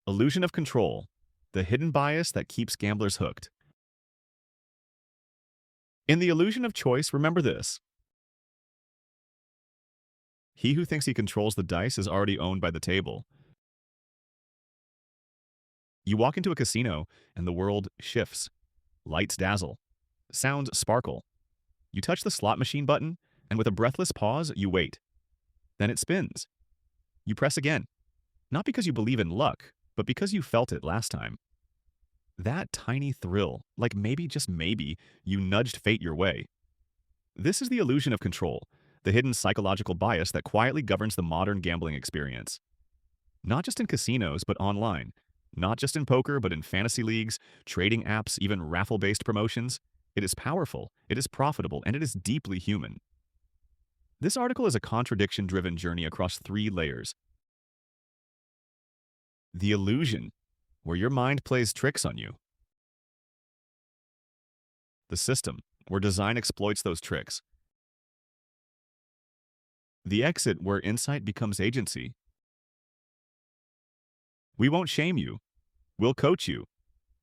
Illusion of control, the hidden bias that keeps gamblers hooked. In the illusion of choice, remember this. He who thinks he controls the dice is already owned by the table. You walk into a casino, and the world shifts. Lights dazzle. Sounds sparkle. You touch the slot machine button, and with a breathless pause, you wait. Then it spins. You press again. Not because you believe in luck, but because you felt it last time. That tiny thrill, like maybe, just maybe, you nudged fate your way. This is the illusion of control, the hidden psychological bias that quietly governs the modern gambling experience. Not just in casinos, but online. Not just in poker, but in fantasy leagues, trading apps, even raffle-based promotions. It is powerful, it is profitable, and it is deeply human. This article is a contradiction-driven journey across three layers. The illusion, where your mind plays tricks on you. The system, where design exploits those tricks. The exit, where insight becomes agency. We won't shame you. We'll coach you.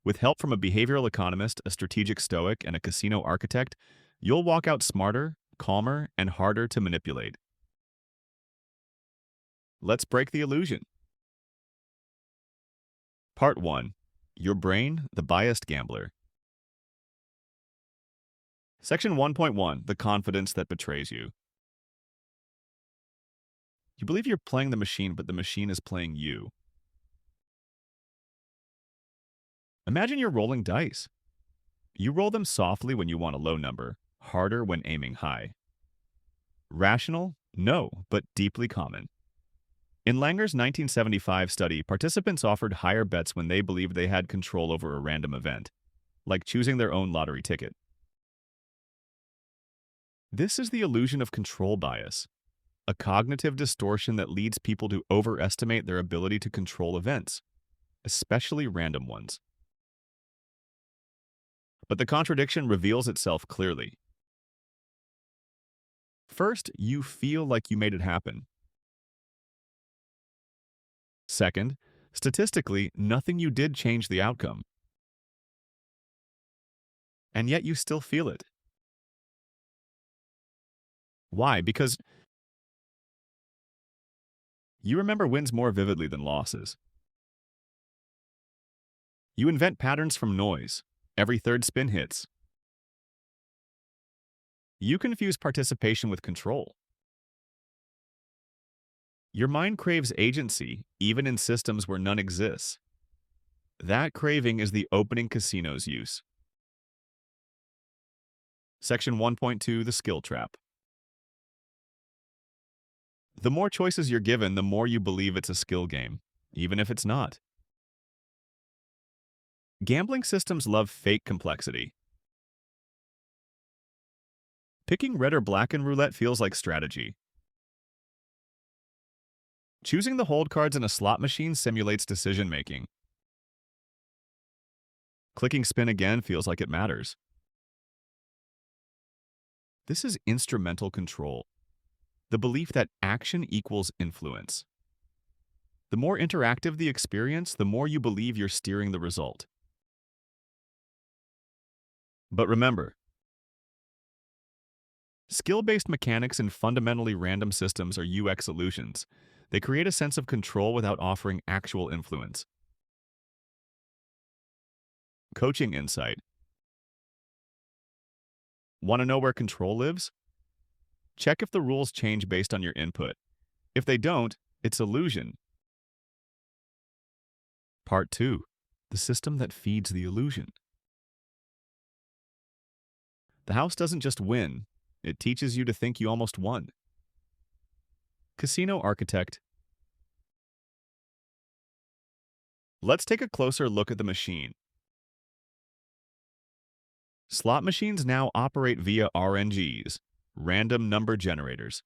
With help from a behavioral economist, a strategic stoic, and a casino architect, you'll walk out smarter, calmer, and harder to manipulate. Let's break the illusion. Part 1. Your brain, the biased gambler. Section 1.1. The confidence that betrays you. You believe you're playing the machine, but the machine is playing you. Imagine you're rolling dice. You roll them softly when you want a low number, harder when aiming high. Rational? No, but deeply common. In Langer's 1975 study, participants offered higher bets when they believed they had control over a random event, like choosing their own lottery ticket. This is the illusion of control bias, a cognitive distortion that leads people to overestimate their ability to control events, especially random ones. But the contradiction reveals itself clearly. First, you feel like you made it happen. Second, statistically, nothing you did changed the outcome. And yet you still feel it. Why? Because you remember wins more vividly than losses. You invent patterns from noise. Every third spin hits. You confuse participation with control. Your mind craves agency, even in systems where none exists. That craving is the opening casino's use. Section 1.2. The skill trap. The more choices you're given, the more you believe it's a skill game, even if it's not. Gambling systems love fake complexity. Picking red or black in roulette feels like strategy. Choosing the hold cards in a slot machine simulates decision-making. Clicking spin again feels like it matters. This is instrumental control, the belief that action equals influence. The more interactive the experience, the more you believe you're steering the result. But remember, skill-based mechanics in fundamentally random systems are UX illusions. They create a sense of control without offering actual influence. Coaching insight. Want to know where control lives? Check if the rules change based on your input. If they don't, it's illusion. Part 2. The system that feeds the illusion. The house doesn't just win, it teaches you to think you almost won. Casino architect. Let's take a closer look at the machine. Slot machines now operate via RNGs, random number generators.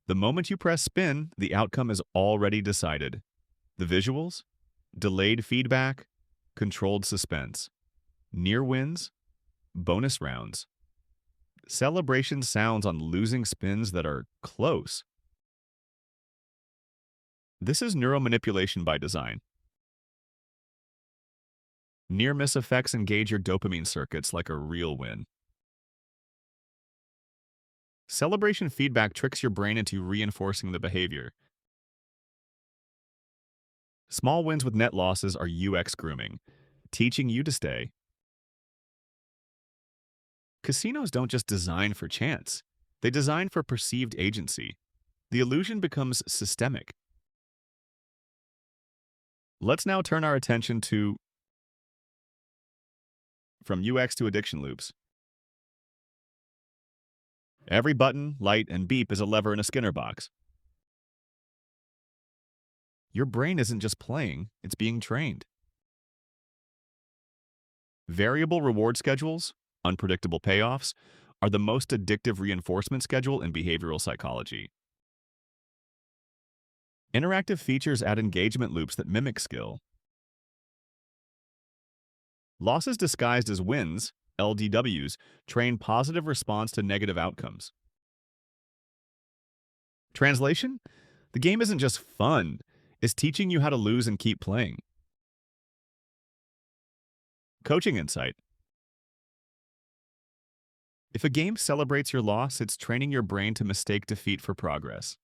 The moment you press spin, the outcome is already decided. The visuals? Delayed feedback, controlled suspense. Near wins, bonus rounds. Celebration sounds on losing spins that are close. This is neuromanipulation by design. Near-miss effects engage your dopamine circuits like a real win. Celebration feedback tricks your brain into reinforcing the behavior. Small wins with net losses are UX grooming, teaching you to stay. Casinos don't just design for chance, they design for perceived agency. The illusion becomes systemic. Let's now turn our attention to from UX to addiction loops. Every button, light, and beep is a lever in a Skinner box. Your brain isn't just playing, it's being trained. Variable reward schedules, unpredictable payoffs, are the most addictive reinforcement schedule in behavioral psychology. Interactive features add engagement loops that mimic skill. Losses disguised as wins, LDWs, train positive response to negative outcomes. Translation? The game isn't just fun, it's teaching you how to lose and keep playing. Coaching insight. If a game celebrates your loss, it's training your brain to mistake defeat for progress.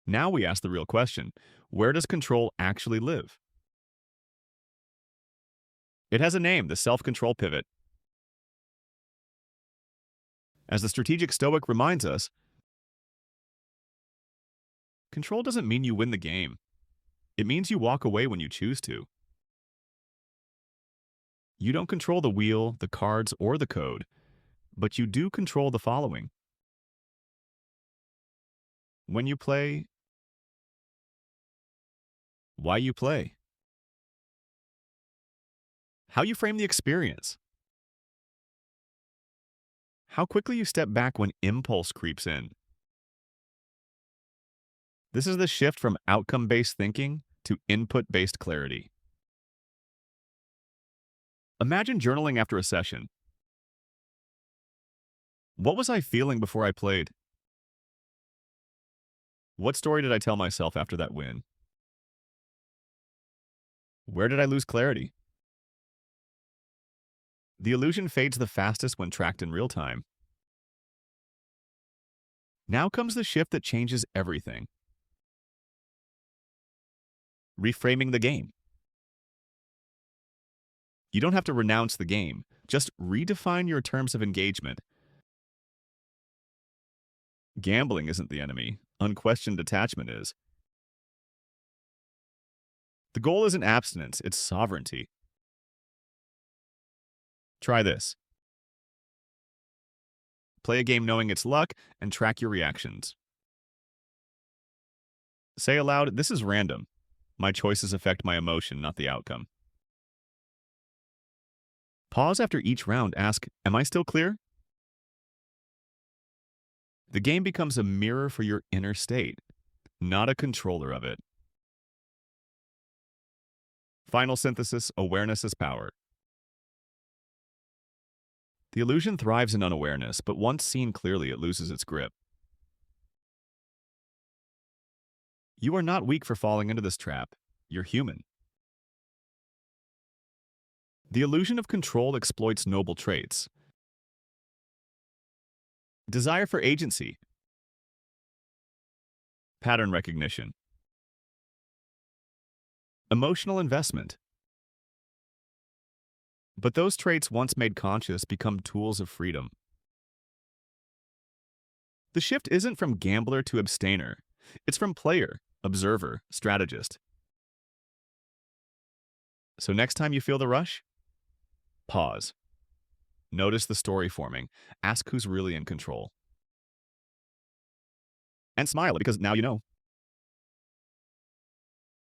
Now we ask the real question, where does control actually live? It has a name, the self-control pivot. As the strategic stoic reminds us, control doesn't mean you win the game. It means you walk away when you choose to. You don't control the wheel, the cards, or the code, but you do control the following. When you play, why you play, how you frame the experience, how quickly you step back when impulse creeps in. This is the shift from outcome-based thinking to input-based clarity. Imagine journaling after a session. What was I feeling before I played? What story did I tell myself after that win? Where did I lose clarity? The illusion fades the fastest when tracked in real time. Now comes the shift that changes everything. Reframing the game. You don't have to renounce the game, just redefine your terms of engagement. Gambling isn't the enemy, unquestioned attachment is. The goal isn't abstinence, it's sovereignty. Try this. Play a game knowing it's luck and track your reactions. Say aloud, this is random. My choices affect my emotion, not the outcome. Pause after each round, ask, am I still clear? The game becomes a mirror for your inner state, not a controller of it. Final synthesis, awareness is power. The illusion thrives in unawareness, but once seen clearly, it loses its grip. You are not weak for falling into this trap. You're human. The illusion of control exploits noble traits. Desire for agency, pattern recognition, emotional investment. But those traits, once made conscious, become tools of freedom. The shift isn't from gambler to abstainer. It's from player, observer, strategist. So next time you feel the rush, pause. Notice the story forming. Ask who's really in control. And smile because now you know.